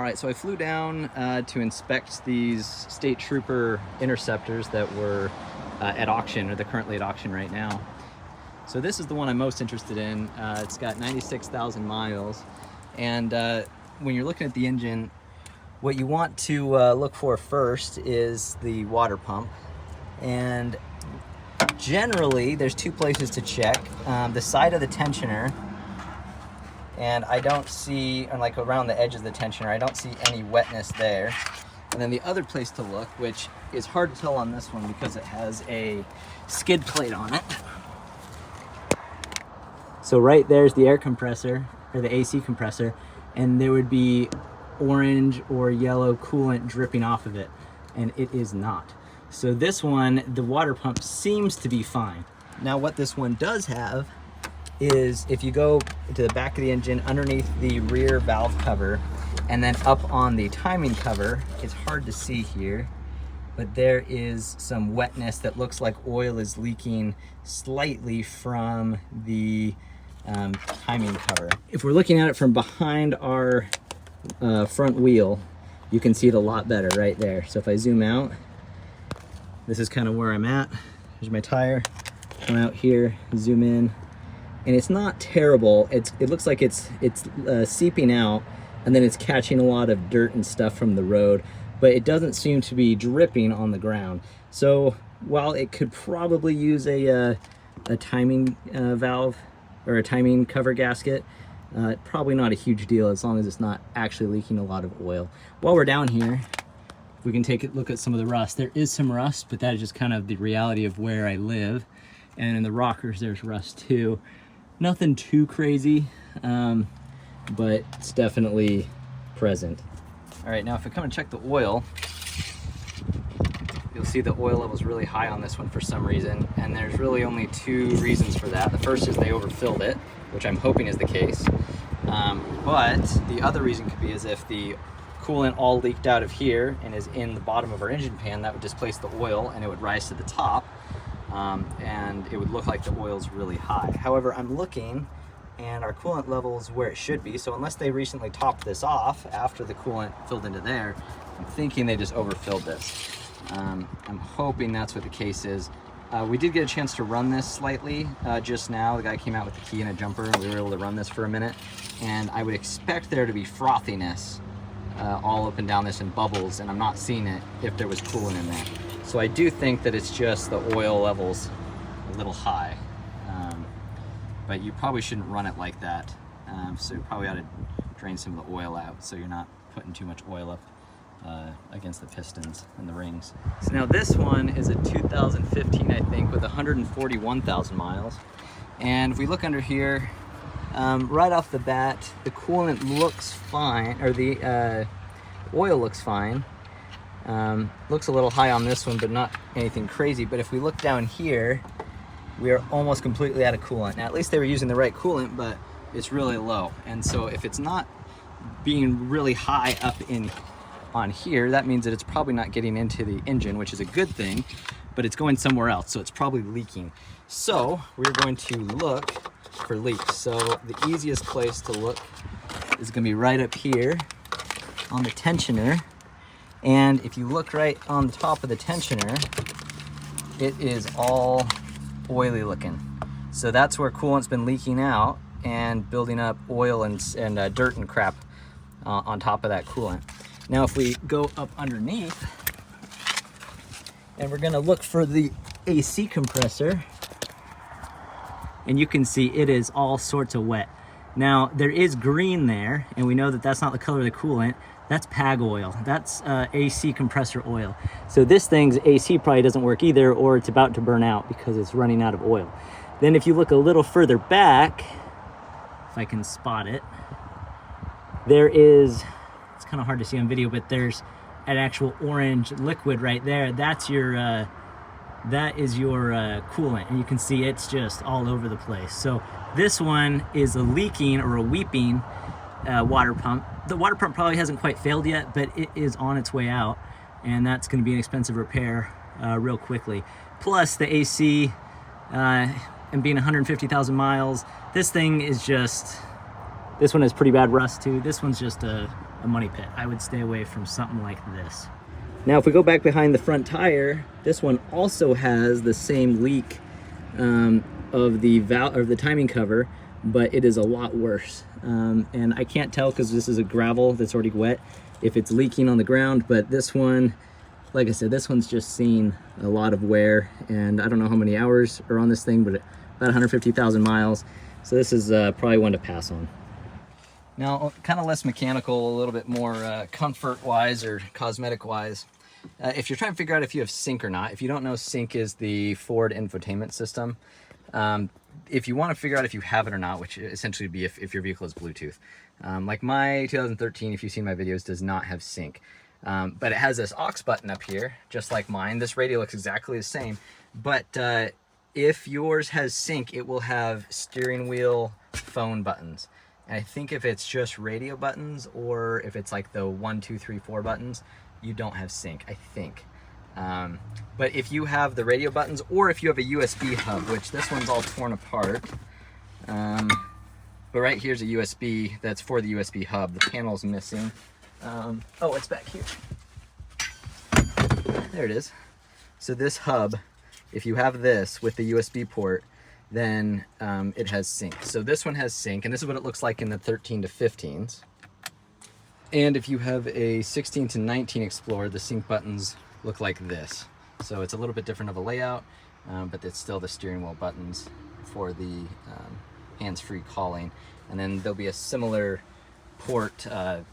All right, so I flew down to inspect these state trooper interceptors that were at auction, or they're currently at auction right now. So this is the one I'm most interested in. It's got 96,000 miles. And when you're looking at the engine, what you want to look for first is the water pump. And generally, there's two places to check. The side of the tensioner, and I don't see, or like around the edge of the tensioner, I don't see any wetness there. And then the other place to look, which is hard to tell on this one because it has a skid plate on it. So right there's the air compressor, or the AC compressor, and there would be orange or yellow coolant dripping off of it, and it is not. So this one, the water pump seems to be fine. Now what this one does have is, if you go to the back of the engine underneath the rear valve cover and then up on the timing cover, it's hard to see here, but there is some wetness that looks like oil is leaking slightly from the timing cover. If we're looking at it from behind our front wheel, you can see it a lot better right there. So if I zoom out, this is kind of where I'm at. Here's my tire. Come out here, zoom in, and it's not terrible. It looks like it's seeping out, and then it's catching a lot of dirt and stuff from the road, but it doesn't seem to be dripping on the ground. So while it could probably use a timing valve or a timing cover gasket, probably not a huge deal as long as it's not actually leaking a lot of oil. While we're down here, we can take a look at some of the rust. There is some rust, but that is just kind of the reality of where I live. And in the rockers, there's rust too. Nothing too crazy, but it's definitely present. All right, now if I come and check the oil, you'll see the oil level is really high on this one for some reason, and there's really only two reasons for that. The first is they overfilled it, which I'm hoping is the case, but the other reason could be is if the coolant all leaked out of here and is in the bottom of our engine pan, that would displace the oil and it would rise to the top, and it would look like the oil's really high. However, I'm looking and our coolant level is where it should be, so unless they recently topped this off after the coolant filled into there, I'm thinking they just overfilled this. I'm hoping that's what the case is. We did get a chance to run this slightly just now. The guy came out with the key and a jumper, and we were able to run this for a minute, and I would expect there to be frothiness all up and down this and bubbles, and I'm not seeing it if there was coolant in there. So I do think that it's just the oil levels a little high, but you probably shouldn't run it like that. So you probably ought to drain some of the oil out so you're not putting too much oil up against the pistons and the rings. So now this one is a 2015, I think, with 141,000 miles. And if we look under here, right off the bat, the coolant looks fine, or the oil looks fine. Looks a little high on this one, but not anything crazy. But if we look down here, we are almost completely out of coolant. Now, at least they were using the right coolant, but it's really low. And so if it's not being really high up on here, that means that it's probably not getting into the engine, which is a good thing, but it's going somewhere else, so it's probably leaking. So we're going to look for leaks. So the easiest place to look is going to be right up here on the tensioner. And if you look right on the top of the tensioner, it is all oily looking. So that's where coolant's been leaking out and building up oil and dirt and crap on top of that coolant. Now if we go up underneath, and we're gonna look for the AC compressor, and you can see it is all sorts of wet. Now there is green there, and we know that that's not the color of the coolant. That's PAG oil. That's AC compressor oil. So this thing's AC probably doesn't work either, or it's about to burn out because it's running out of oil. Then if you look a little further back, if I can spot it, there is, it's kind of hard to see on video, but there's an actual orange liquid right there. That's your, that is your coolant, and you can see it's just all over the place. So this one is a leaking or a weeping water pump. The water pump probably hasn't quite failed yet, but it is on its way out, and that's going to be an expensive repair real quickly. Plus the AC and being 150,000 miles, this thing is just, this one has pretty bad rust too. This one's just a a money pit. I would stay away from something like this. Now, if we go back behind the front tire, this one also has the same leak of the timing cover, but it is a lot worse. And I can't tell because this is a gravel that's already wet if it's leaking on the ground, but this one, like I said, this one's just seen a lot of wear, and I don't know how many hours are on this thing, but about 150,000 miles. So this is probably one to pass on. Now, kind of less mechanical, a little bit more comfort-wise or cosmetic-wise. If you're trying to figure out if you have sync or not, if you don't know, sync is the Ford infotainment system. If you want to figure out if you have it or not, which essentially would be if your vehicle is Bluetooth. Like my 2013, if you've seen my videos, does not have sync. But it has this aux button up here, just like mine. This radio looks exactly the same. But if yours has sync, it will have steering wheel phone buttons. And I think if it's just radio buttons, or if it's like the 1, 2, 3, 4 buttons, you don't have sync, I think. But if you have the radio buttons, or if you have a USB hub, which this one's all torn apart, but right here's a USB that's for the USB hub. The panel's missing. Oh, it's back here. There it is. So this hub, if you have this with the USB port, then it has sync. So this one has sync, and this is what it looks like in the 13 to 15s. And if you have a 16 to 19 Explorer, the sync buttons look like this. So it's a little bit different of a layout, but it's still the steering wheel buttons for the hands-free calling. And then there'll be a similar port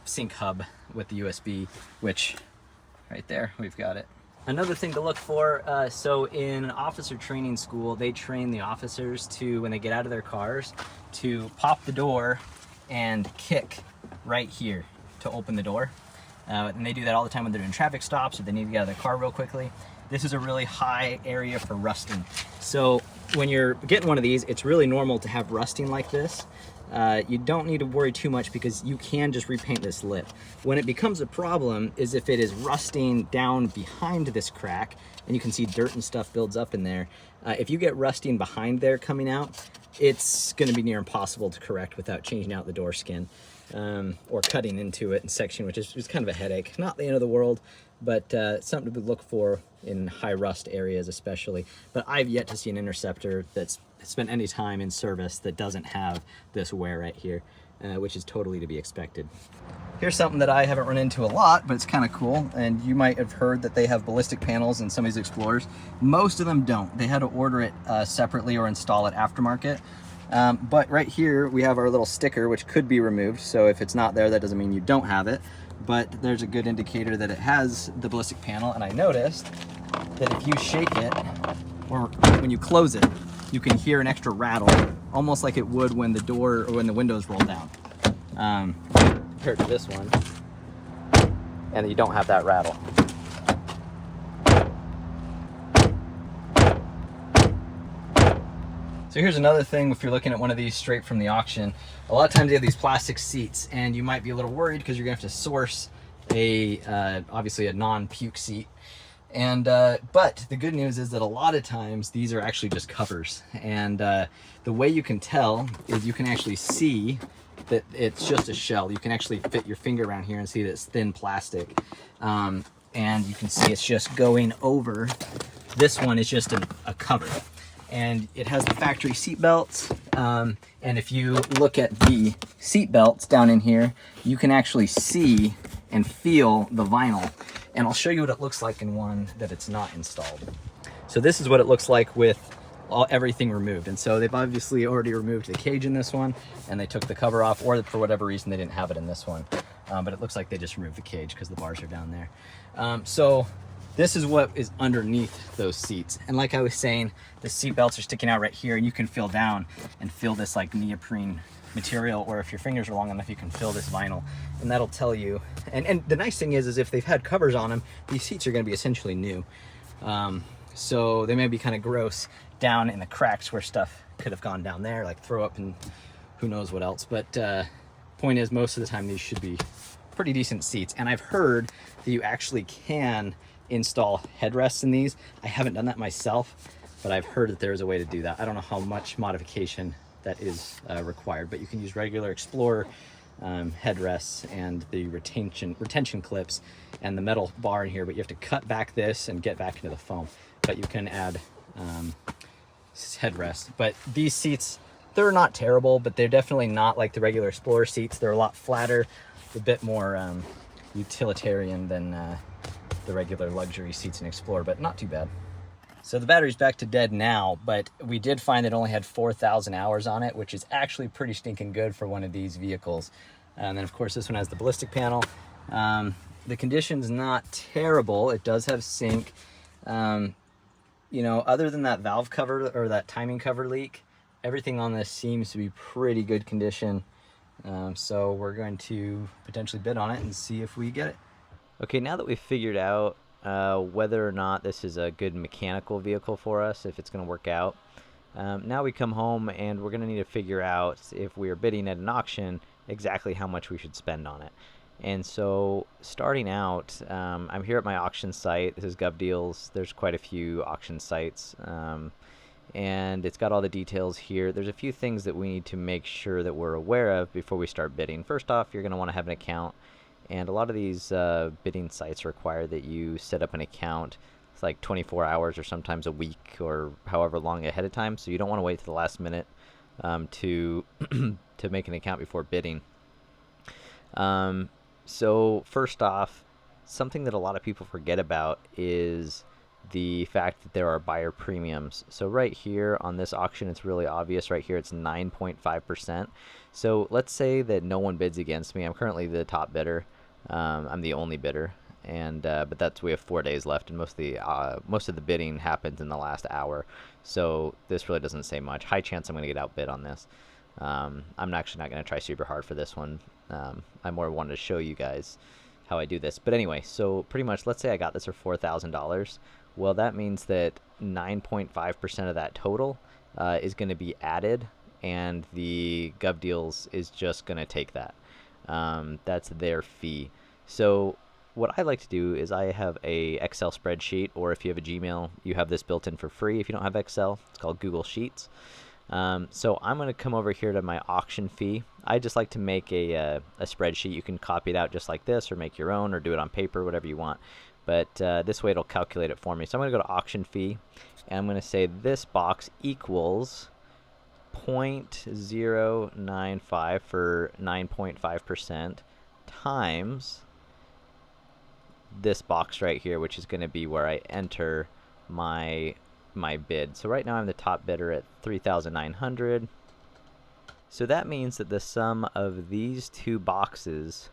sync hub with the USB, which right there, we've got it. Another thing to look for, so in officer training school, they train the officers to, when they get out of their cars, to pop the door and kick right here to open the door. And they do that all the time when they're doing traffic stops or they need to get out of their car real quickly. This is a really high area for rusting. So when you're getting one of these, it's really normal to have rusting like this. You don't need to worry too much because you can just repaint this lip. When it becomes a problem is if it is rusting down behind this crack, and you can see dirt and stuff builds up in there. If you get rusting behind there coming out, it's going to be near impossible to correct without changing out the door skin or cutting into it in section, which is kind of a headache. Not the end of the world, but something to look for in high rust areas especially. But I've yet to see an Interceptor that's spent any time in service that doesn't have this wear right here, which is totally to be expected. Here's something that I haven't run into a lot, but it's kind of cool, and you might have heard that they have ballistic panels in some of these Explorers. Most of them don't. They had to order it separately or install it aftermarket. But right here we have our little sticker, which could be removed, so if it's not there, that doesn't mean you don't have it, but there's a good indicator that it has the ballistic panel. And I noticed that if you shake it, or when you close it, you can hear an extra rattle, almost like it would when the door or when the windows roll down, compared to this one, and you don't have that rattle. So here's another thing if you're looking at one of these straight from the auction. A lot of times they have these plastic seats, and you might be a little worried because you're gonna have to source obviously a non-puke seat. And but the good news is that a lot of times these are actually just covers, and the way you can tell is you can actually see that it's just a shell. You can actually fit your finger around here and see that it's thin plastic, and you can see it's just going over. This one is just a cover, and it has the factory seat belts, and if you look at the seat belts down in here, you can actually see and feel the vinyl. And I'll show you what it looks like in one that it's not installed. So this is what it looks like with everything removed. And so they've obviously already removed the cage in this one, and they took the cover off, or for whatever reason they didn't have it in this one. But it looks like they just removed the cage because the bars are down there. So this is what is underneath those seats. And like I was saying, the seat belts are sticking out right here, and you can feel down and feel this like neoprene material, or if your fingers are long enough, you can feel this vinyl, and that'll tell you. And the nice thing is if they've had covers on them, these seats are going to be essentially new. So they may be kind of gross down in the cracks where stuff could have gone down there, like throw up and who knows what else. But point is, most of the time these should be pretty decent seats. And I've heard that you actually can install headrests in these. I haven't done that myself, but I've heard that there's a way to do that. I don't know how much modification that is required, but you can use regular Explorer headrests and the retention clips and the metal bar in here, but you have to cut back this and get back into the foam. But you can add headrests. But these seats, they're not terrible, but they're definitely not like the regular Explorer seats. They're a lot flatter, a bit more utilitarian than the regular luxury seats in Explorer, but not too bad. So the battery's back to dead now, but we did find it only had 4,000 hours on it, which is actually pretty stinking good for one of these vehicles. And then of course this one has the ballistic panel. The condition's not terrible. It does have sync. You know, other than that valve cover or that timing cover leak, everything on this seems to be pretty good condition. So we're going to potentially bid on it and see if we get it. Okay, now that we've figured out whether or not this is a good mechanical vehicle for us, if it's going to work out, now we come home and we're going to need to figure out, if we are bidding at an auction, exactly how much we should spend on it. And so starting out, I'm here at my auction site. This is GovDeals. There's quite a few auction sites, and it's got all the details here. There's a few things that we need to make sure that we're aware of before we start bidding. First off, you're going to want to have an account, and a lot of these bidding sites require that you set up an account. It's like 24 hours or sometimes a week or however long ahead of time, so you don't want to wait to the last minute to to make an account before bidding. So first off, something that a lot of people forget about is the fact that there are buyer premiums. So right here on this auction, it's really obvious. Right here, it's 9.5%. So let's say that no one bids against me. I'm currently the top bidder. I'm the only bidder, and but we have 4 days left, and most of the bidding happens in the last hour. So this really doesn't say much. High chance I'm going to get outbid on this. I'm actually not going to try super hard for this one. I more wanted to show you guys how I do this. But anyway, so pretty much, let's say I got this for $4,000. Well, that means that 9.5% of that total is going to be added, and the GovDeals is just going to take that. That's their fee. So what I like to do is I have a Excel spreadsheet, or if you have a Gmail, you have this built in for free. If you don't have Excel, it's called Google Sheets. So I'm going to come over here to my auction fee. I just like to make a spreadsheet. You can copy it out just like this, or make your own, or do it on paper, whatever you want. But this way it'll calculate it for me. So I'm going to go to auction fee, and I'm going to say this box equals 0.095 for 9.5% times this box right here, which is going to be where I enter my bid. So right now I'm the top bidder at $3,900. So that means that the sum of these two boxes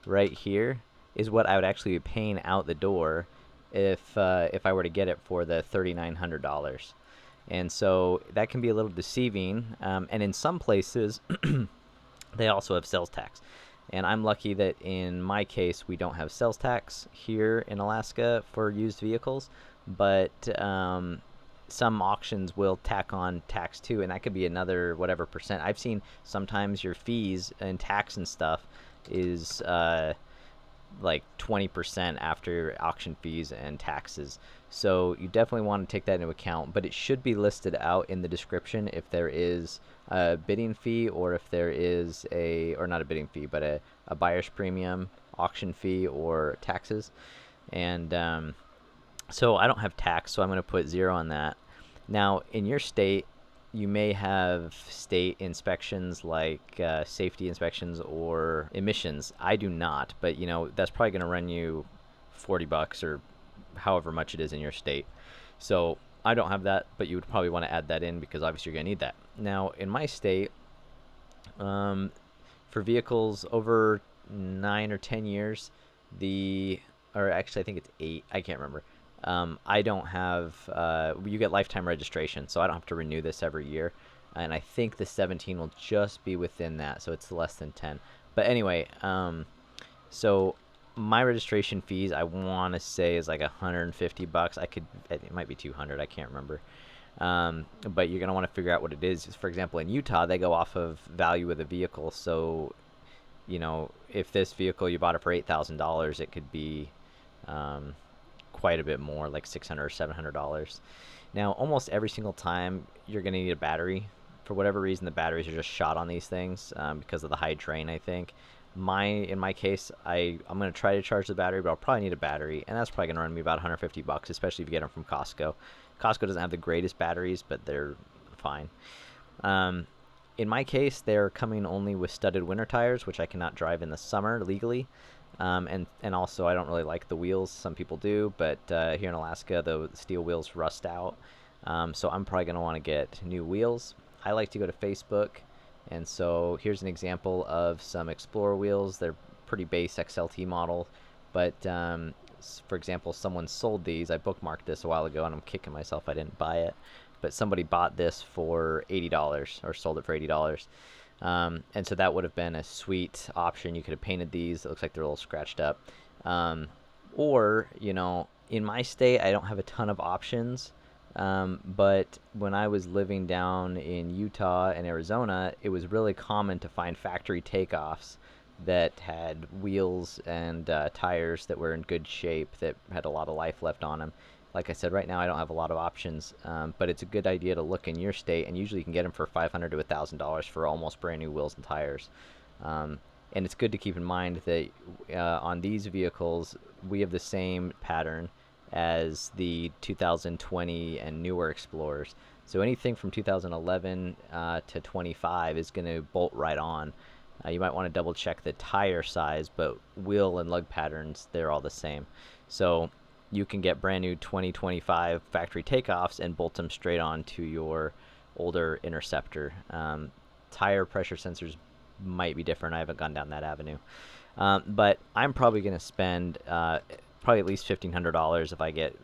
right here is what I would actually be paying out the door if I were to get it for the $3,900. And so that can be a little deceiving, and in some places they also have sales tax. And I'm lucky that in my case we don't have sales tax here in Alaska for used vehicles, but some auctions will tack on tax too, and that could be another whatever percent. I've seen sometimes your fees and tax and stuff is like 20% after auction fees and taxes. So you definitely want to take that into account, but it should be listed out in the description if there is a bidding fee, or if there is or not a bidding fee, but a buyer's premium, auction fee, or taxes. And so I don't have tax, so I'm going to put 0 on that. Now, in your state, you may have state inspections like safety inspections or emissions. I do not, but that's probably going to run you $40 or however much it is in your state. So I don't have that, but you would probably want to add that in, because obviously you're going to need that. Now, in my state, for vehicles over 9 or 10 years, or actually I think it's 8, I can't remember. I don't have, you get lifetime registration, so I don't have to renew this every year. And I think the 17 will just be within that, so it's less than 10. But anyway, so my registration fees, I want to say, is like $150. It might be 200, I can't remember. But you're going to want to figure out what it is. For example, in Utah, they go off of value of the vehicle. So, if this vehicle, you bought it for $8,000, it could be quite a bit more, like $600 or $700. Now, almost every single time you're going to need a battery for whatever reason, the batteries are just shot on these things because of the high drain, I think. In my case, I'm going to try to charge the battery, but I'll probably need a battery, and that's probably going to run me about 150 bucks, especially if you get them from Costco. Costco doesn't have the greatest batteries, but they're fine. In my case, they're coming only with studded winter tires, which I cannot drive in the summer legally. And also, I don't really like the wheels. Some people do, but here in Alaska, the steel wheels rust out. So I'm probably going to want to get new wheels. I like to go to Facebook, and so here's an example of some Explorer wheels. They're pretty base XLT model, but for example, someone sold these. I bookmarked this a while ago, and I'm kicking myself I didn't buy it. But somebody bought this for $80 or sold it for $80. And so that would have been a sweet option. You could have painted these. It looks like they're a little scratched up. Or, in my state, I don't have a ton of options. But when I was living down in Utah and Arizona, it was really common to find factory takeoffs that had wheels and tires that were in good shape, that had a lot of life left on them. Like I said, right now I don't have a lot of options, but it's a good idea to look in your state, and usually you can get them for $500 to $1,000 for almost brand new wheels and tires. And it's good to keep in mind that on these vehicles, we have the same pattern as the 2020 and newer Explorers. So anything from 2011 to 25 is going to bolt right on. You might want to double check the tire size, but wheel and lug patterns, they're all the same. So you can get brand new 2025 factory takeoffs and bolt them straight onto your older Interceptor. Tire pressure sensors might be different. I haven't gone down that avenue. But I'm probably going to spend probably at least $1,500 if I get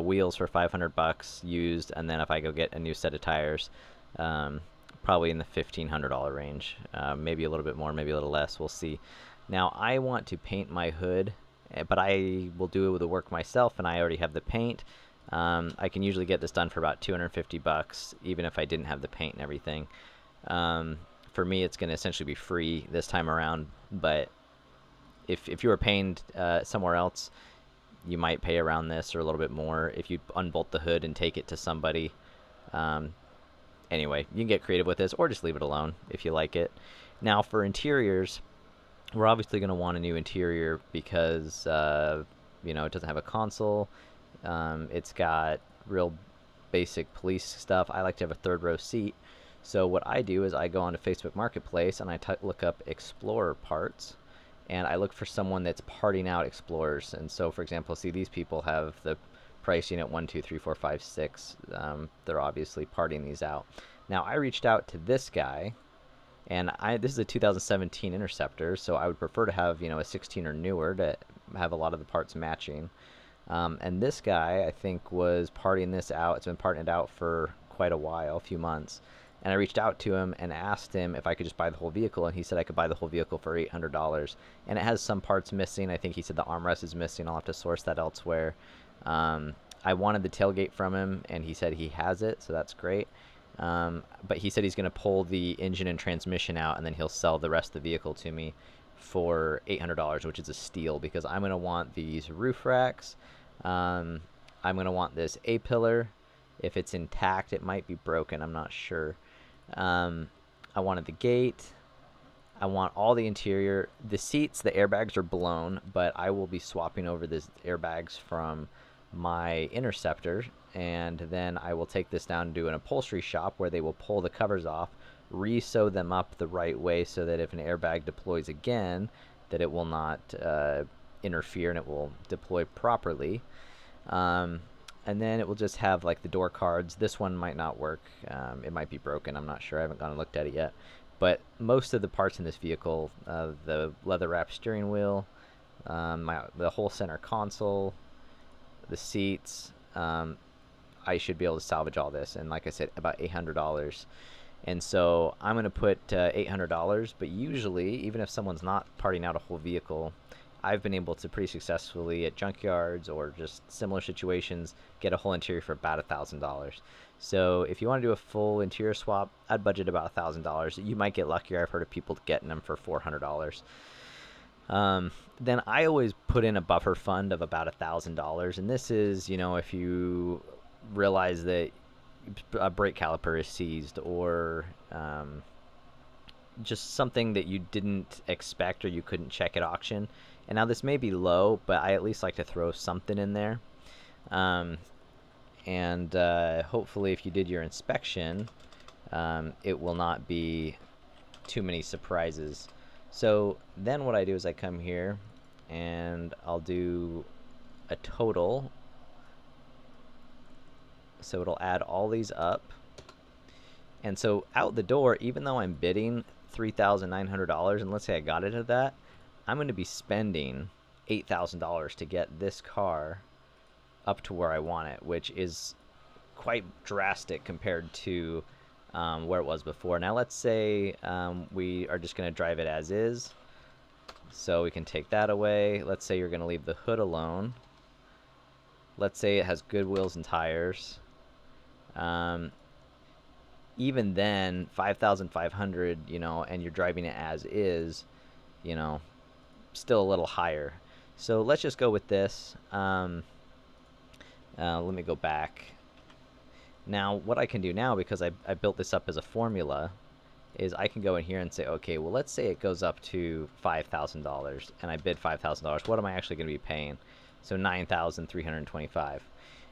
wheels for $500 used, and then if I go get a new set of tires, probably in the $1,500 range. Maybe a little bit more, maybe a little less. We'll see. Now, I want to paint my hood, but I will do the work myself, and I already have the paint. I can usually get this done for about $250, even if I didn't have the paint and everything. For me, it's going to essentially be free this time around, but if you were paying somewhere else, you might pay around this or a little bit more if you unbolt the hood and take it to somebody. Anyway, you can get creative with this or just leave it alone if you like it. Now, for interiors, we're obviously going to want a new interior because it doesn't have a console. It's got real basic police stuff. I like to have a third row seat. So what I do is I go onto Facebook Marketplace and I look up Explorer parts, and I look for someone that's parting out Explorers. And so, for example, see, these people have the price unit 1, 2, 3, 4, 5, 6. They're obviously parting these out. Now, I reached out to this guy, and this is a 2017 Interceptor, so I would prefer to have a 16 or newer to have a lot of the parts matching. And this guy, I think, was parting this out. It's been parting it out for quite a while, a few months. And I reached out to him and asked him if I could just buy the whole vehicle, and he said I could buy the whole vehicle for $800. And it has some parts missing. I think he said the armrest is missing. I'll have to source that elsewhere. I wanted the tailgate from him, and he said he has it, so that's great. But he said he's going to pull the engine and transmission out, and then he'll sell the rest of the vehicle to me for $800, which is a steal, because I'm going to want these roof racks. I'm going to want this A-pillar. If it's intact, it might be broken. I'm not sure. I wanted the gate. I want all the interior. The seats, the airbags are blown, but I will be swapping over the airbags from my Interceptor, and then I will take this down to an upholstery shop where they will pull the covers off, re-sew them up the right way so that if an airbag deploys again, that it will not interfere and it will deploy properly. And then it will just have like the door cards. This one might not work. It might be broken. I'm not sure. I haven't gone and looked at it yet. But most of the parts in this vehicle, the leather wrapped steering wheel, the whole center console, the seats, I should be able to salvage all this. And like I said, about $800. And so I'm going to put $800. But usually, even if someone's not parting out a whole vehicle, I've been able to pretty successfully at junkyards or just similar situations get a whole interior for about $1,000. So if you want to do a full interior swap, I'd budget about $1,000. You might get luckier. I've heard of people getting them for $400. Then I always put in a buffer fund of about $1,000, and this is, if you realize that a brake caliper is seized, or just something that you didn't expect or you couldn't check at auction. And now this may be low, but I at least like to throw something in there. And hopefully if you did your inspection, it will not be too many surprises. So then what I do is I come here and I'll do a total. So it'll add all these up. And so out the door, even though I'm bidding $3,900, and let's say I got it at that, I'm going to be spending $8,000 to get this car up to where I want it, which is quite drastic compared to where it was before. Now let's say we are just going to drive it as is. So we can take that away. Let's say you're going to leave the hood alone. Let's say it has good wheels and tires. Even then, 5,500, you know, and you're driving it as is, you know, still a little higher. So let's just go with this. Let me go back. Now, what I can do now, because I built this up as a formula, is I can go in here and say, okay, well, let's say it goes up to $5,000, and I bid $5,000. What am I actually going to be paying? So $9,325.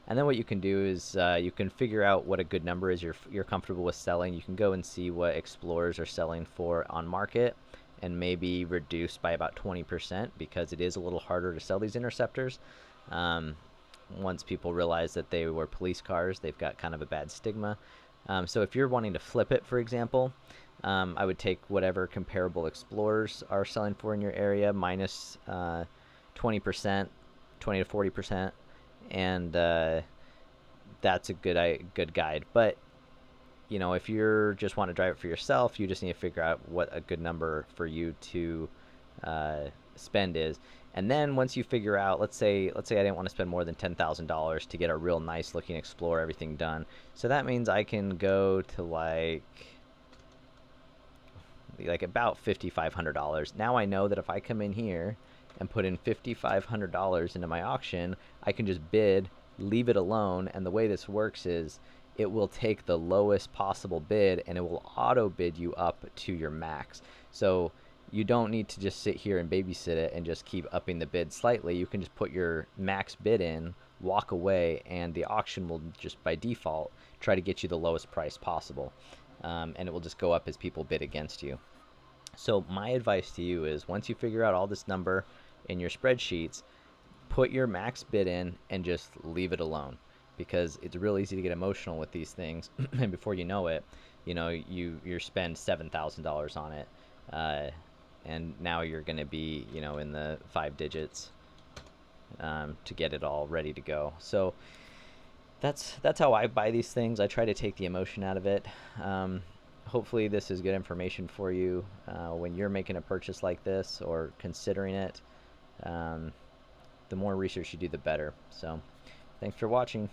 And then what you can do is you can figure out what a good number is you're comfortable with selling. You can go and see what Explorers are selling for on market, and maybe reduce by about 20%, because it is a little harder to sell these Interceptors. Once people realize that they were police cars, they've got kind of a bad stigma. So if you're wanting to flip it, for example, I would take whatever comparable Explorers are selling for in your area minus 20%, 20 to 40%, and that's a good guide. But you know, if you're just want to drive it for yourself, you just need to figure out what a good number for you to spend is. And then once you figure out, let's say I didn't want to spend more than $10,000 to get a real nice looking Explorer, everything done. So that means I can go to like about $5,500. Now I know that if I come in here and put in $5,500 into my auction, I can just bid, leave it alone, and the way this works is it will take the lowest possible bid and it will auto bid you up to your max. So you don't need to just sit here and babysit it and just keep upping the bid slightly. You can just put your max bid in, walk away, and the auction will just by default try to get you the lowest price possible. And it will just go up as people bid against you. So my advice to you is, once you figure out all this number in your spreadsheets, put your max bid in and just leave it alone, because it's real easy to get emotional with these things. And before you know it, you know, you spend $7,000 on it. And now you're going to be, you know, in the 5 digits to get it all ready to go. So that's how I buy these things. I try to take the emotion out of it. Hopefully this is good information for you when you're making a purchase like this or considering it. The more research you do, the better. So thanks for watching.